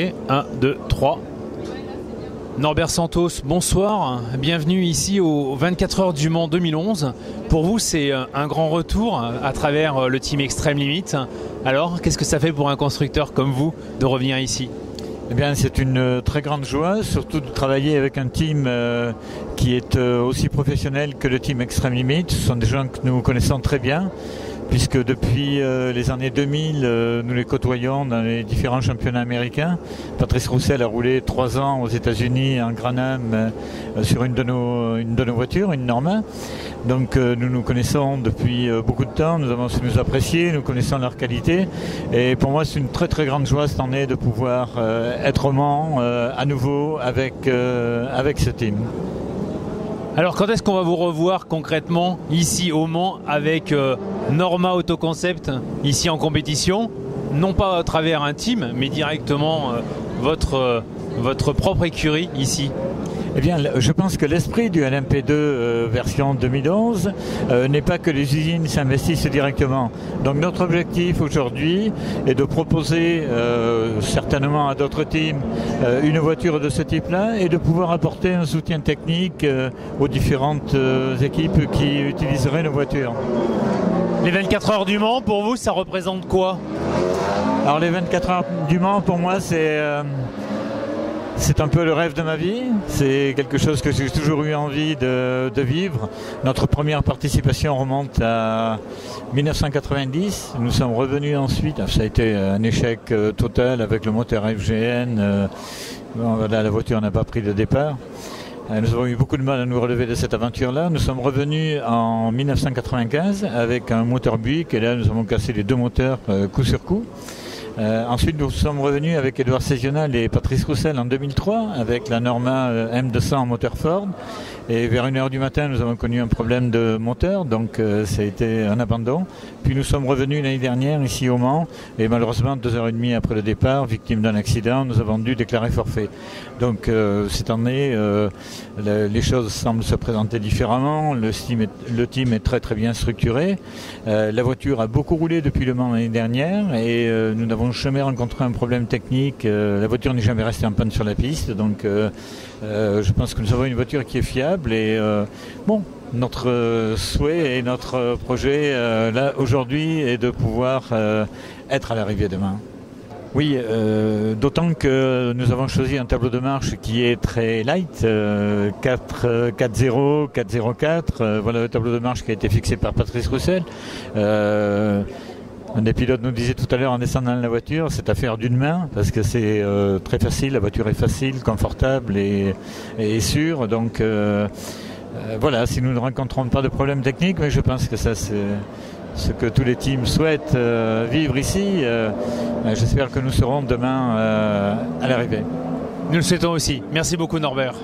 Et 1, 2, 3. Norbert Santos, bonsoir. Bienvenue ici aux 24 heures du Mans 2011. Pour vous, c'est un grand retour à travers le team Extreme Limits. Alors, qu'est-ce que ça fait pour un constructeur comme vous de revenir ici ? Eh bien, c'est une très grande joie, surtout de travailler avec un team qui est aussi professionnel que le team Extreme Limits. Ce sont des gens que nous connaissons très bien, puisque depuis les années 2000, nous les côtoyons dans les différents championnats américains. Patrice Roussel a roulé 3 ans aux États-Unis en Gran-Am sur une de nos voitures, une Norma. Donc nous nous connaissons depuis beaucoup de temps, nous avons su nous apprécier, nous connaissons leur qualité. Et pour moi, c'est une très très grande joie cette année de pouvoir être au Mans à nouveau avec ce team. Alors quand est-ce qu'on va vous revoir concrètement ici au Mans avec Norma Autoconcept ici en compétition, non pas à travers un team mais directement votre propre écurie ici? Eh bien, je pense que l'esprit du LMP2 version 2011 n'est pas que les usines s'investissent directement. Donc notre objectif aujourd'hui est de proposer certainement à d'autres teams une voiture de ce type-là et de pouvoir apporter un soutien technique aux différentes équipes qui utiliseraient nos voitures. Les 24 heures du Mans, pour vous, ça représente quoi? Alors les 24 heures du Mans, pour moi, c'est un peu le rêve de ma vie, c'est quelque chose que j'ai toujours eu envie de vivre. Notre première participation remonte à 1990, nous sommes revenus ensuite, ça a été un échec total avec le moteur FGN, la voiture n'a pas pris de départ. Nous avons eu beaucoup de mal à nous relever de cette aventure-là. Nous sommes revenus en 1995 avec un moteur Buick et là nous avons cassé les 2 moteurs coup sur coup. Ensuite, nous sommes revenus avec Édouard Cézional et Patrice Roussel en 2003 avec la Norma M200 en moteur Ford. Et vers 1h du matin, nous avons connu un problème de moteur, donc ça a été un abandon. Puis nous sommes revenus l'année dernière ici au Mans et malheureusement 2h30 après le départ, victime d'un accident, nous avons dû déclarer forfait. Donc cette année, les choses semblent se présenter différemment. Le team est très très bien structuré. La voiture a beaucoup roulé depuis le Mans l'année dernière et nous n'avons jamais rencontré un problème technique. La voiture n'est jamais restée en panne sur la piste, donc je pense que nous avons une voiture qui est fiable et notre souhait et notre projet là aujourd'hui est de pouvoir être à l'arrivée demain. Oui, d'autant que nous avons choisi un tableau de marche qui est très light, 4.0, 4.04, voilà le tableau de marche qui a été fixé par Patrice Roussel. Un des pilotes nous disait tout à l'heure en descendant de la voiture, c'est affaire d'une main parce que c'est très facile, la voiture est facile, confortable et sûre. Donc voilà, si nous ne rencontrons pas de problème technique, mais je pense que ça c'est ce que tous les teams souhaitent vivre ici. J'espère que nous serons demain à l'arrivée. Nous le souhaitons aussi. Merci beaucoup Norbert.